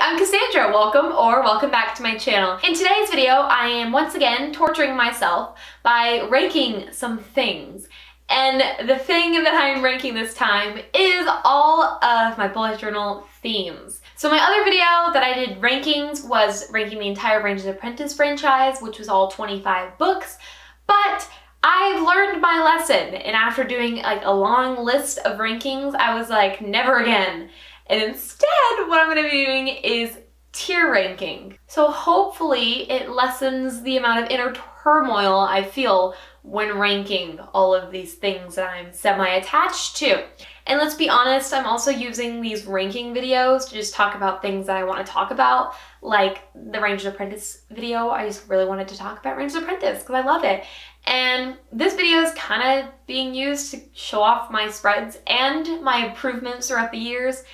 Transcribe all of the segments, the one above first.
I'm Cassandra. Welcome back to my channel. In today's video, I am once again torturing myself by ranking some things. And the thing that I'm ranking this time is all of my bullet journal themes. So my other video that I did rankings was ranking the entire Ranger's Apprentice franchise, which was all 25 books. But I've learned my lesson, and after doing like a long list of rankings, I was like, never again. And instead, what I'm going to be doing is tier ranking. So hopefully it lessens the amount of inner turmoil I feel when ranking all of these things that I'm semi-attached to. And let's be honest, I'm also using these ranking videos to just talk about things that I want to talk about, like the Ranger's Apprentice video. I just really wanted to talk about Ranger's Apprentice because I love it. And this video is kind of being used to show off my spreads and my improvements throughout the years.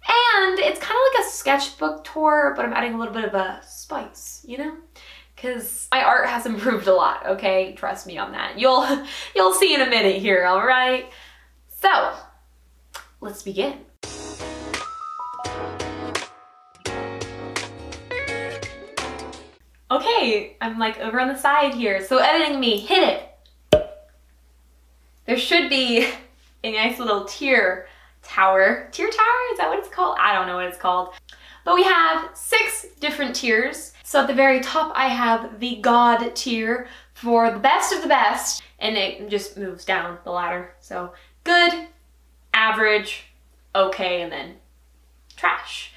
And it's kind of like a sketchbook tour, but I'm adding a little bit of a spice, you know? Because my art has improved a lot, okay? Trust me on that. You'll see in a minute here, all right? So, let's begin. Okay, I'm like over on the side here. So editing me, hit it. There should be a nice little tier tower. Tier tower? Is that what it's called? I don't know what it's called. But we have 6 different tiers. So at the very top, I have the God tier for the best of the best, and it just moves down the ladder. So good, average, okay, and then trash.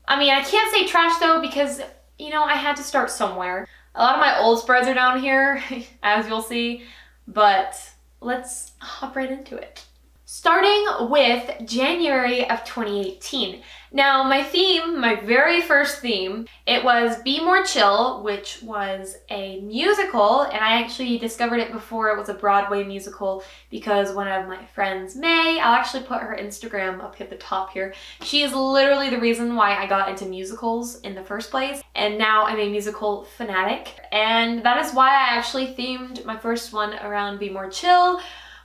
I mean, I can't say trash though because, you know, I had to start somewhere. A lot of my old spreads are down here, as you'll see, but let's hop right into it. Starting with January of 2018. Now my theme, my very first theme, it was Be More Chill, which was a musical, and I actually discovered it before it was a Broadway musical because one of my friends, May, I'll actually put her Instagram up at the top here. She is literally the reason why I got into musicals in the first place, and now I'm a musical fanatic, and that is why I actually themed my first one around Be More Chill.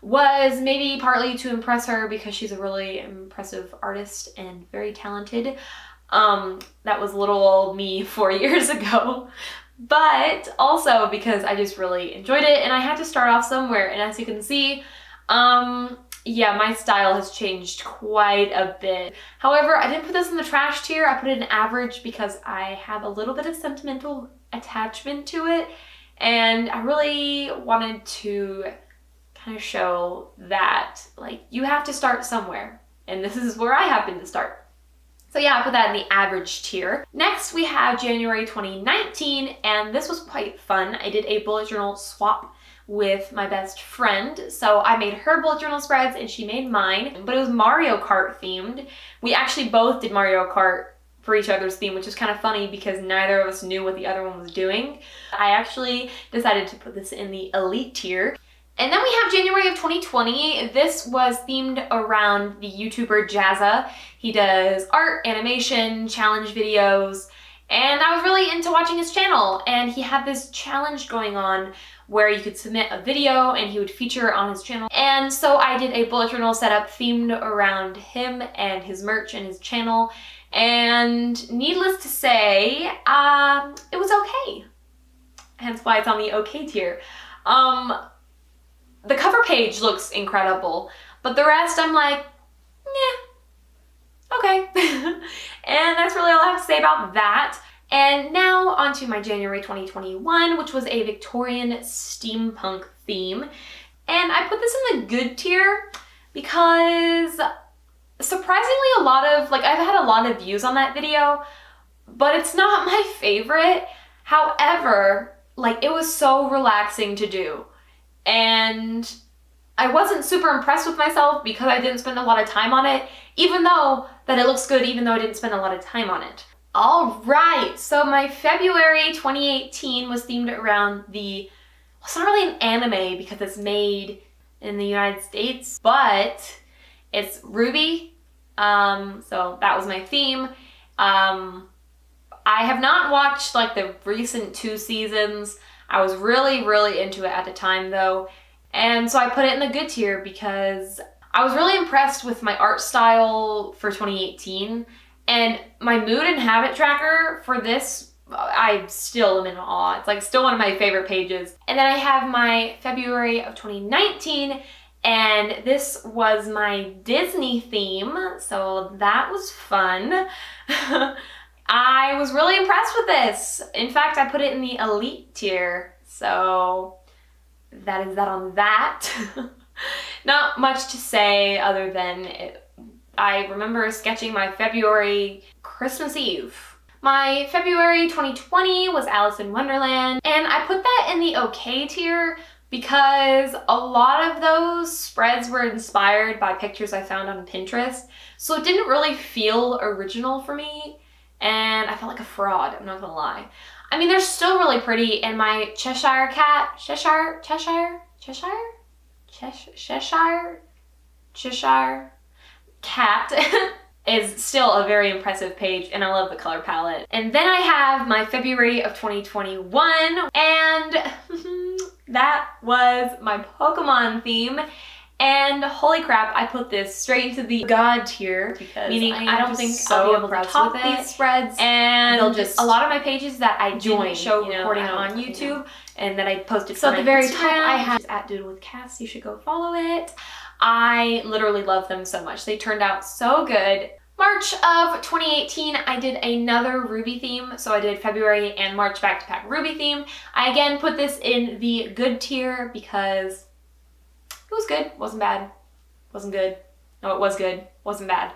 Was maybe partly to impress her because she's a really impressive artist and very talented. That was little old me 4 years ago. But also because I just really enjoyed it and I had to start off somewhere. And as you can see, yeah, my style has changed quite a bit. However, I didn't put this in the trash tier. I put it in average because I have a little bit of sentimental attachment to it. And I really wanted to kind of show that like you have to start somewhere, and this is where I happen to start. So yeah, I put that in the average tier. Next we have January 2019, and this was quite fun. I did a bullet journal swap with my best friend. So I made her bullet journal spreads and she made mine, but it was Mario Kart themed. We actually both did Mario Kart for each other's theme, which is kind of funny because neither of us knew what the other one was doing. I actually decided to put this in the elite tier. And then we have January of 2020. This was themed around the YouTuber Jazza. He does art, animation, challenge videos, and I was really into watching his channel. And he had this challenge going on where you could submit a video and he would feature on his channel. And so I did a bullet journal setup themed around him and his merch and his channel. And needless to say, it was okay. Hence why it's on the okay tier. The cover page looks incredible, but the rest I'm like, yeah, okay. And that's really all I have to say about that. And now onto my January 2021, which was a Victorian steampunk theme. And I put this in the good tier because surprisingly I've had a lot of views on that video, but it's not my favorite. However, like, it was so relaxing to do. And I wasn't super impressed with myself because I didn't spend a lot of time on it, even though that it looks good, even though I didn't spend a lot of time on it. All right, so my February 2018 was themed around the, well, it's not really an anime because it's made in the United States, but it's Ruby. So that was my theme. I have not watched like the recent 2 seasons. I was really, really into it at the time though. And so I put it in the good tier because I was really impressed with my art style for 2018. And my mood and habit tracker for this, I still am in awe. It's like still one of my favorite pages. And then I have my February of 2019, and this was my Disney theme, so that was fun. I was really impressed with this. In fact, I put it in the elite tier, so that is that on that. Not much to say other than I remember sketching my February Christmas Eve. My February 2020 was Alice in Wonderland, and I put that in the okay tier because a lot of those spreads were inspired by pictures I found on Pinterest, so it didn't really feel original for me, and I felt like a fraud, I'm not gonna lie. I mean, they're still really pretty, and my Cheshire cat, Cheshire cat is still a very impressive page, and I love the color palette. And then I have my February of 2021, and that was my Pokemon theme. And holy crap, I put this straight into the God tier, because meaning I don't think I'll be able to top these spreads. And they'll just a lot of my pages that I didn't show recording on YouTube and that I posted. So at the very top, I have at Doodle with Cass. You should go follow it. I literally love them so much. They turned out so good. March of 2018, I did another Ruby theme. So I did February and March back-to-back Ruby theme. I again put this in the good tier because it was good, wasn't bad, wasn't good. No, it was good, wasn't bad.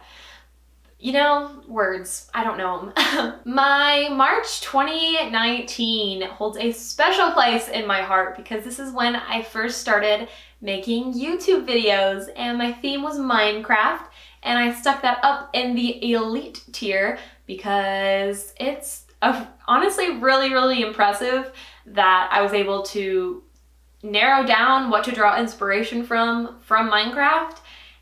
You know, words, I don't know them. My March 2019 holds a special place in my heart because this is when I first started making YouTube videos, and my theme was Minecraft, and I stuck that up in the elite tier because it's honestly really, really impressive that I was able to narrow down what to draw inspiration from Minecraft.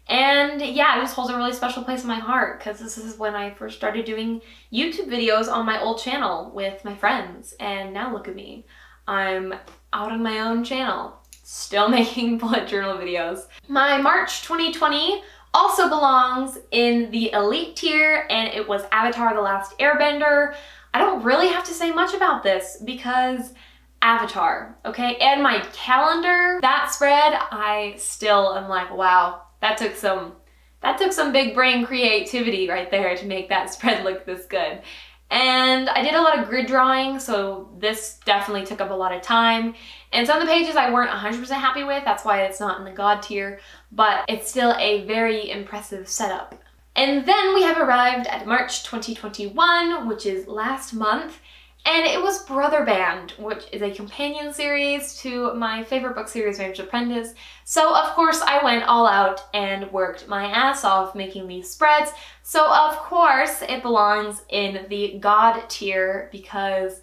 And yeah, it just holds a really special place in my heart because this is when I first started doing YouTube videos on my old channel with my friends. And now look at me. I'm out on my own channel, still making bullet journal videos. My March 2020 also belongs in the elite tier, and it was Avatar: The Last Airbender. I don't really have to say much about this because Avatar, okay? And my calendar, that spread, I still am like, wow, that took some big brain creativity right there to make that spread look this good. And I did a lot of grid drawing, so this definitely took up a lot of time. And some of the pages I weren't 100% happy with, that's why it's not in the God tier, but it's still a very impressive setup. And then we have arrived at March 2021, which is last month. And it was Brother Band, which is a companion series to my favorite book series, Ranger's Apprentice. So of course I went all out and worked my ass off making these spreads. So of course it belongs in the God tier because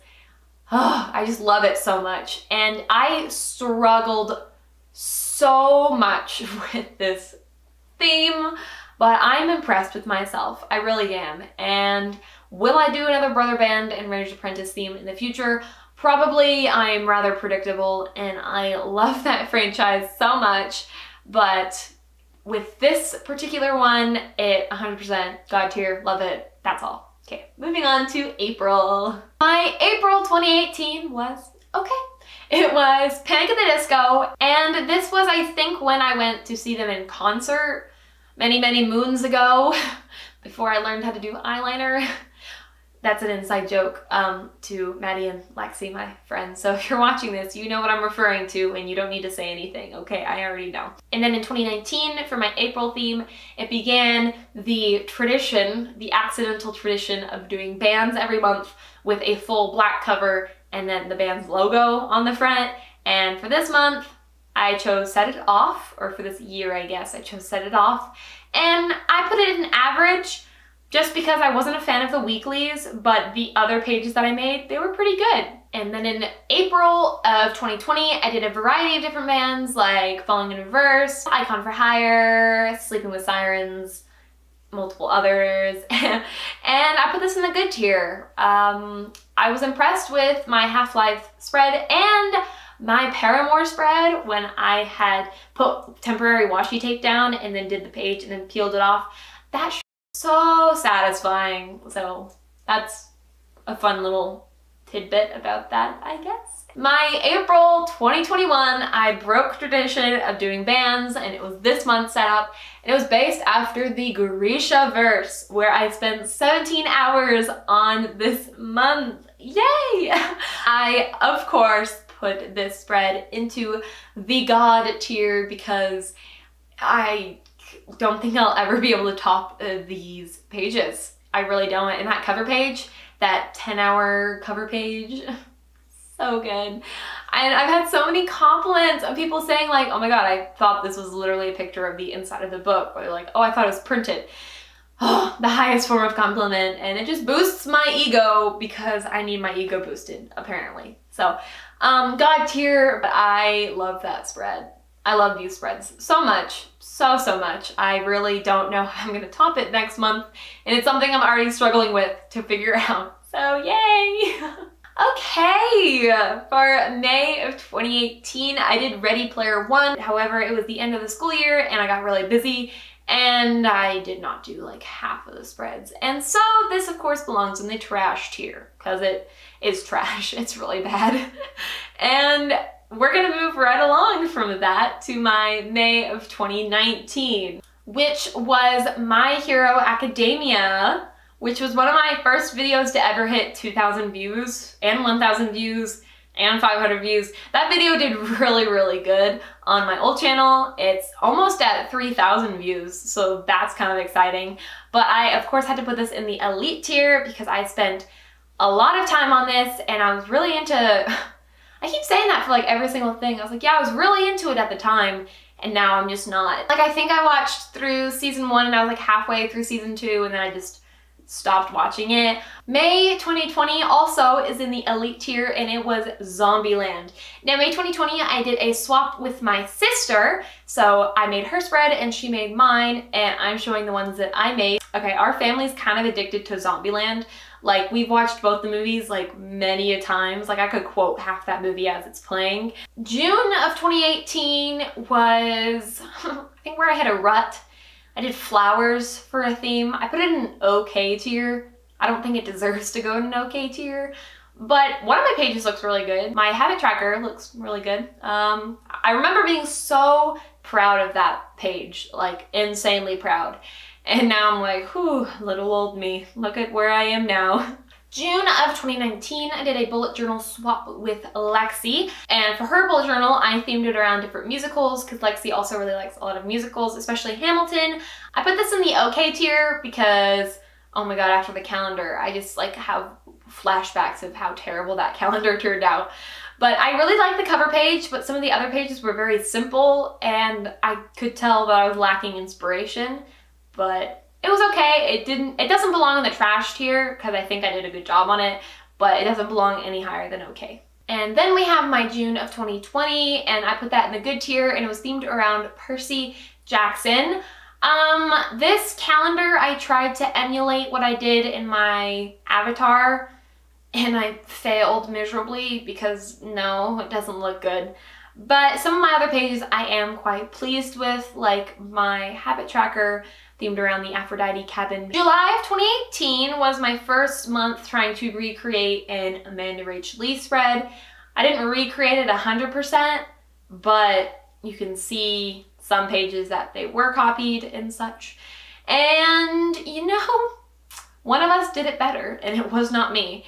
I just love it so much. And I struggled so much with this theme, but I'm impressed with myself. I really am. And will I do another Brother Band and Ranger's Apprentice theme in the future? Probably. I'm rather predictable and I love that franchise so much, but with this particular one, it 100% God tier, love it, that's all. Okay, moving on to April. My April 2018 was okay. It was Panic at the Disco, and this was, I think, when I went to see them in concert many, many moons ago, before I learned how to do eyeliner. That's an inside joke to Maddie and Lexi, my friends. So if you're watching this, you know what I'm referring to and you don't need to say anything, okay? I already know. And then in 2019, for my April theme, it began the tradition, the accidental tradition of doing bands every month with a full black cover and then the band's logo on the front. And for this month, I chose Set It Off, or for this year, I guess, I chose Set It Off. And I put it in average, just because I wasn't a fan of the weeklies, but the other pages that I made, they were pretty good. And then in April of 2020, I did a variety of different bands like Falling in Reverse, Icon for Hire, Sleeping with Sirens, multiple others, and I put this in the good tier. I was impressed with my Half-Life spread and my Paramore spread when I had put temporary washi tape down and then did the page and then peeled it off. That So satisfying. So that's a fun little tidbit about that, I guess. My April 2021, I broke tradition of doing bands, and it was this month's setup. And it was based after the Grisha verse, where I spent 17 hours on this month. Yay! I, of course, put this spread into the God tier because I don't think I'll ever be able to top these pages. I really don't. And that cover page, that 10-hour cover page, so good. And I've had so many compliments of people saying like, oh my god, I thought this was literally a picture of the inside of the book. Or they're like, oh, I thought it was printed. Oh, the highest form of compliment. And it just boosts my ego because I need my ego boosted, apparently. So, God tier, but I love that spread. I love these spreads so much, so much. I really don't know how I'm gonna top it next month, and it's something I'm already struggling with to figure out. So yay! Okay, for May of 2018, I did Ready Player One. However, it was the end of the school year and I got really busy and I did not do like half of the spreads. And so this of course belongs in the trash tier because it is trash. It's really bad. And we're gonna move right along from that to my May of 2019, which was My Hero Academia, which was one of my first videos to ever hit 2,000 views and 1,000 views and 500 views. That video did really good on my old channel. It's almost at 3,000 views, so that's kind of exciting. But I, of course, had to put this in the elite tier because I spent a lot of time on this and I was really into... I keep saying that for like every single thing. I was like, yeah, I was really into it at the time and now I'm just not. Like I think I watched through season 1 and I was like halfway through season 2 and then I just stopped watching it. May 2020 also is in the elite tier and it was Zombieland. Now May 2020 I did a swap with my sister, so I made her spread and she made mine and I'm showing the ones that I made. Okay, our family's kind of addicted to Zombieland. Like we've watched both the movies like many a times. Like I could quote half that movie as it's playing. June of 2018 was I think where I hit a rut. I did flowers for a theme. I put it in an okay tier. I don't think it deserves to go in an okay tier, but one of my pages looks really good. My habit tracker looks really good. I remember being so proud of that page, like insanely proud. And now I'm like, whew, little old me. Look at where I am now. June of 2019, I did a bullet journal swap with Lexi. And for her bullet journal, I themed it around different musicals because Lexi also really likes a lot of musicals, especially Hamilton. I put this in the okay tier because, oh my god, after the calendar, I just like have flashbacks of how terrible that calendar turned out. But I really liked the cover page, but some of the other pages were very simple and I could tell that I was lacking inspiration, but it was okay. It doesn't belong in the trash tier because I think I did a good job on it, but it doesn't belong any higher than okay. And then we have my June of 2020 and I put that in the good tier and it was themed around Percy Jackson. This calendar, I tried to emulate what I did in my avatar and I failed miserably because no, it doesn't look good. But some of my other pages I am quite pleased with, like my habit tracker themed around the Aphrodite cabin. July of 2018 was my first month trying to recreate an Amanda Rach Lee spread. I didn't recreate it 100%, but you can see some pages that they were copied and such. And you know, one of us did it better and it was not me.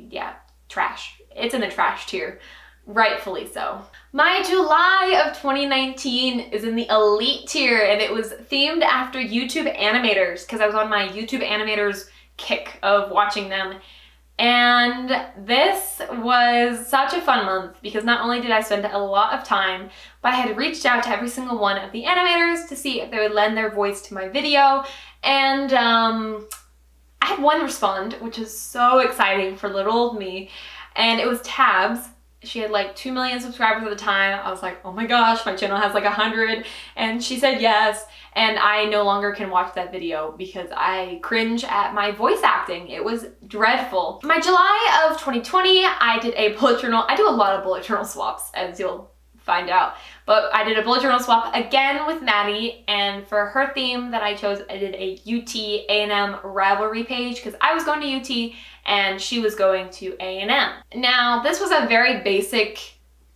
Yeah, trash. It's in the trash tier. Rightfully so. My July of 2019 is in the elite tier and it was themed after YouTube animators because I was on my YouTube animators kick of watching them. And this was such a fun month because not only did I spend a lot of time, but I had reached out to every single one of the animators to see if they would lend their voice to my video. And I had one respond, which is so exciting for little old me. And it was Tabs. She had like 2 million subscribers at the time. I was like, oh my gosh, my channel has like 100. And she said yes. And I no longer can watch that video because I cringe at my voice acting. It was dreadful. My July of 2020, I did a bullet journal. I do a lot of bullet journal swaps, as you'll find out. But I did a bullet journal swap again with Maddie, and for her theme that I chose, I did a UT A&M rivalry page because I was going to UT and she was going to A&M. Now, this was a very basic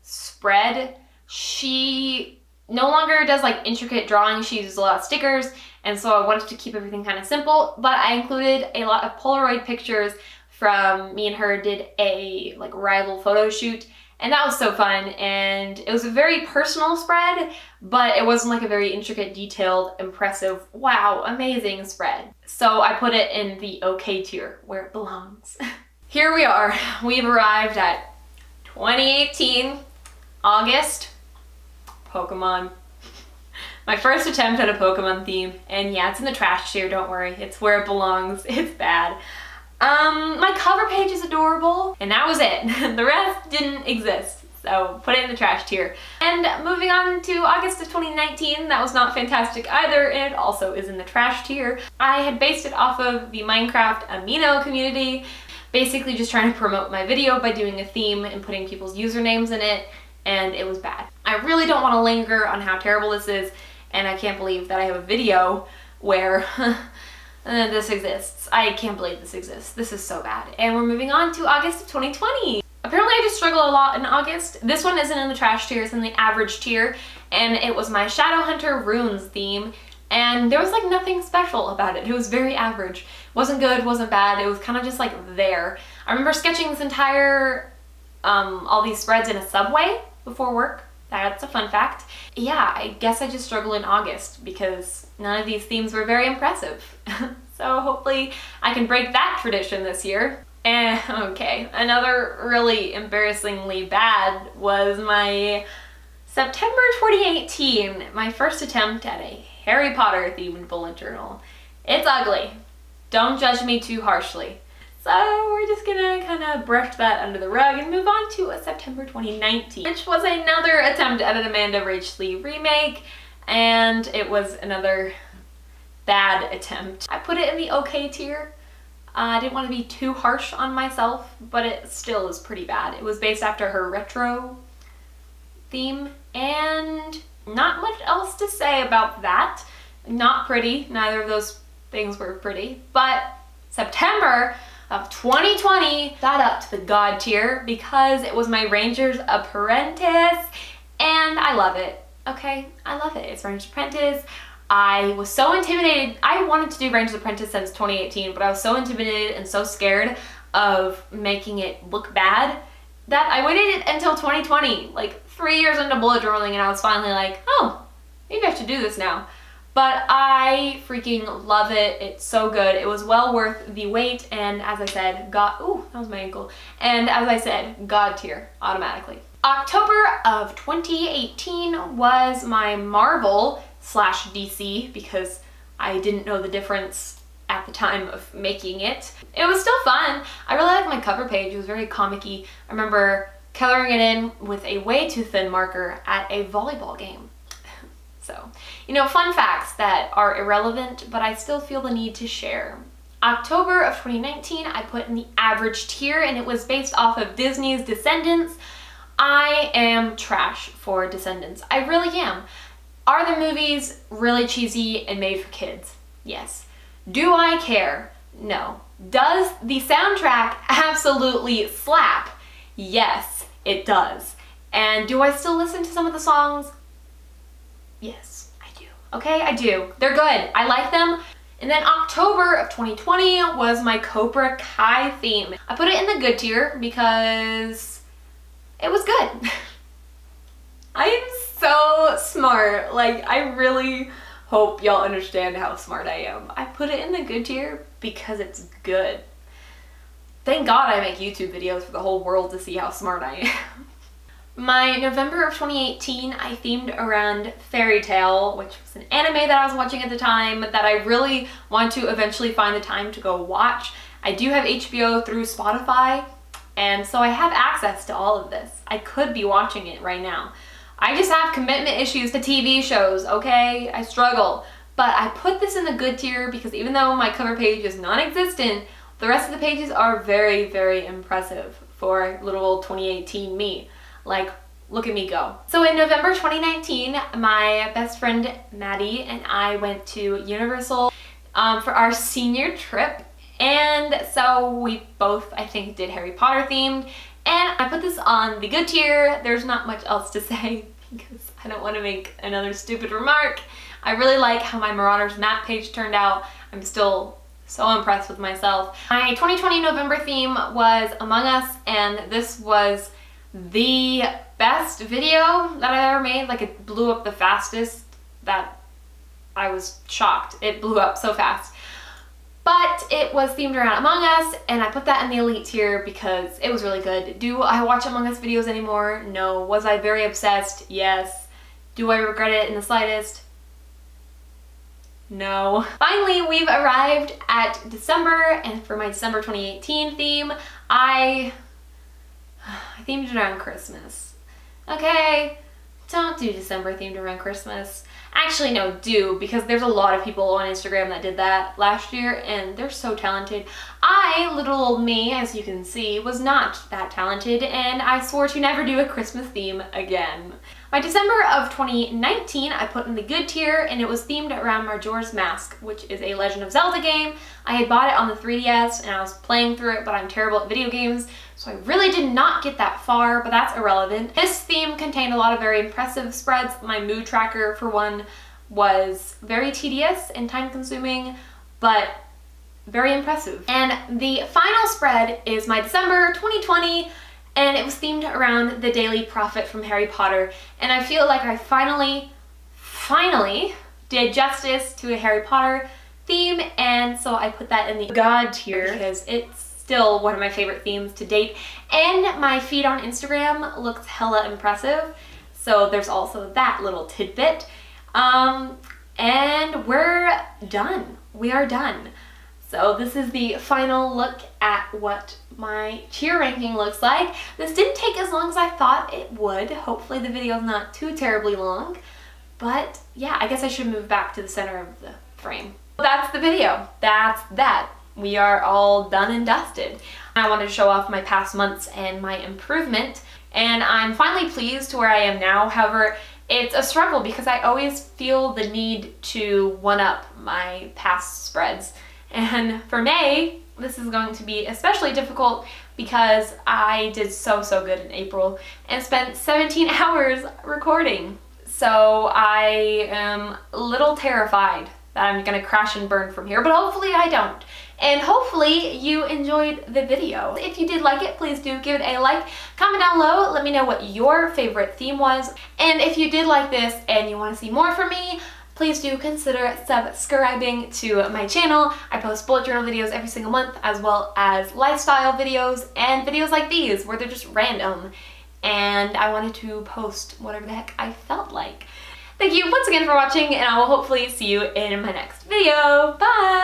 spread. She no longer does like intricate drawings, she uses a lot of stickers, and so I wanted to keep everything kind of simple, but I included a lot of Polaroid pictures from me and her did a like rival photo shoot, and that was so fun. And it was a very personal spread, but it wasn't like a very intricate, detailed, impressive, wow, amazing spread. So I put it in the okay tier where it belongs. Here we are. We've arrived at 2018, August, Pokemon. My first attempt at a Pokemon theme, and yeah, it's in the trash tier, don't worry. It's where it belongs. It's bad. My cover page is adorable, and that was it. The rest didn't exist, so put it in the trash tier. And moving on to August of 2019, that was not fantastic either, and it also is in the trash tier. I had based it off of the Minecraft Amino community, basically just trying to promote my video by doing a theme and putting people's usernames in it, and it was bad. I really don't want to linger on how terrible this is, and I can't believe that I have a video where this exists. I can't believe this exists. This is so bad. And we're moving on to August of 2020. Apparently I just struggle a lot in August. This one isn't in the trash tier, it's in the average tier, and it was my Shadowhunter Runes theme, and there was like nothing special about it. It was very average. Wasn't good, wasn't bad, it was kind of just like there. I remember sketching this entire, all these spreads in a subway before work. That's a fun fact. Yeah, I guess I just struggle in August because none of these themes were very impressive. So hopefully I can break that tradition this year. Okay, another really embarrassingly bad was my September 2018, my first attempt at a Harry Potter themed bullet journal. It's ugly. Don't judge me too harshly. So we're just gonna kind of brush that under the rug and move on to a September 2019, which was another attempt at an Amanda Rachel remake, and it was another bad attempt. I put it in the okay tier. I didn't want to be too harsh on myself, but it still is pretty bad. It was based after her retro theme, and not much else to say about that. Not pretty, neither of those things were pretty, but September of 2020 got up to the God tier because it was my Ranger's Apprentice, and I love it, okay? I love it. It's Ranger's Apprentice. I was so intimidated. I wanted to do Ranger's Apprentice since 2018, but I was so intimidated and so scared of making it look bad that I waited until 2020, like 3 years into bullet journaling, and I was finally like, oh, maybe I should do this now. But I freaking love it. It's so good. It was well worth the wait, and as I said, ooh, that was my ankle. And as I said, God tier, automatically. October of 2018 was my Marvel / DC, because I didn't know the difference at the time of making it. It was still fun. I really liked my cover page. It was very comic-y. I remember coloring it in with a way too thin marker at a volleyball game. So, you know, fun facts that are irrelevant, but I still feel the need to share. October of 2019, I put in the average tier, and it was based off of Disney's Descendants. I am trash for Descendants. I really am. Are the movies really cheesy and made for kids? Yes. Do I care? No. Does the soundtrack absolutely slap? Yes, it does. And do I still listen to some of the songs? Yes, I do. Okay, I do. They're good. I like them. And then October of 2020 was my Cobra Kai theme. I put it in the good tier because it was good. I am so smart. Like, I really hope y'all understand how smart I am. I put it in the good tier because it's good. Thank God I make YouTube videos for the whole world to see how smart I am. My November of 2018, I themed around Fairy Tail, which was an anime that I was watching at the time that I really want to eventually find the time to go watch. I do have HBO through Spotify, and so I have access to all of this. I could be watching it right now. I just have commitment issues to TV shows, okay? I struggle. But I put this in the good tier because even though my cover page is non-existent, the rest of the pages are very, very impressive for little old 2018 me. Like, look at me go. So in November 2019, my best friend Maddie and I went to Universal for our senior trip. And so we both, I think, did Harry Potter themed. And I put this on the good tier. There's not much else to say because I don't want to make another stupid remark. I really like how my Marauders map page turned out. I'm still so impressed with myself. My 2020 November theme was Among Us, and this was the best video that I ever made. Like, it blew up the fastest that I was shocked. It blew up so fast. But it was themed around Among Us, and I put that in the elite tier because it was really good. Do I watch Among Us videos anymore? No. Was I very obsessed? Yes. Do I regret it in the slightest? No. Finally, we've arrived at December, and for my December 2018 theme, I themed it around Christmas. Okay, don't do December themed around Christmas. Actually, no, do, because there's a lot of people on Instagram that did that last year, and they're so talented. I, little old me, as you can see, was not that talented, and I swore to never do a Christmas theme again. My December of 2019, I put in the good tier, and it was themed around Majora's Mask, which is a Legend of Zelda game. I had bought it on the 3DS, and I was playing through it, but I'm terrible at video games, so I really did not get that far, but that's irrelevant. This theme contained a lot of very impressive spreads. My mood tracker, for one, was very tedious and time-consuming, but very impressive. And the final spread is my December 2020, and it was themed around the Daily Prophet from Harry Potter, and I feel like I finally did justice to a Harry Potter theme, and so I put that in the God tier because it's still one of my favorite themes to date, and my feed on Instagram looks hella impressive, so there's also that little tidbit. And we're done. We are done. So this is the final look at what my tier ranking looks like. This didn't take as long as I thought it would. Hopefully the video's not too terribly long, but yeah, I guess I should move back to the center of the frame. That's the video. That's that. We are all done and dusted. I wanted to show off my past months and my improvement, and I'm finally pleased to where I am now. However, it's a struggle because I always feel the need to one-up my past spreads. And for May, this is going to be especially difficult because I did so good in April and spent 17 hours recording. So I am a little terrified that I'm gonna crash and burn from here, but hopefully I don't. And hopefully you enjoyed the video. If you did like it, please do give it a like. Comment down below, let me know what your favorite theme was. And if you did like this and you want to see more from me, please do consider subscribing to my channel. I post bullet journal videos every single month, as well as lifestyle videos and videos like these where they're just random. And I wanted to post whatever the heck I felt like. Thank you once again for watching, and I will hopefully see you in my next video. Bye!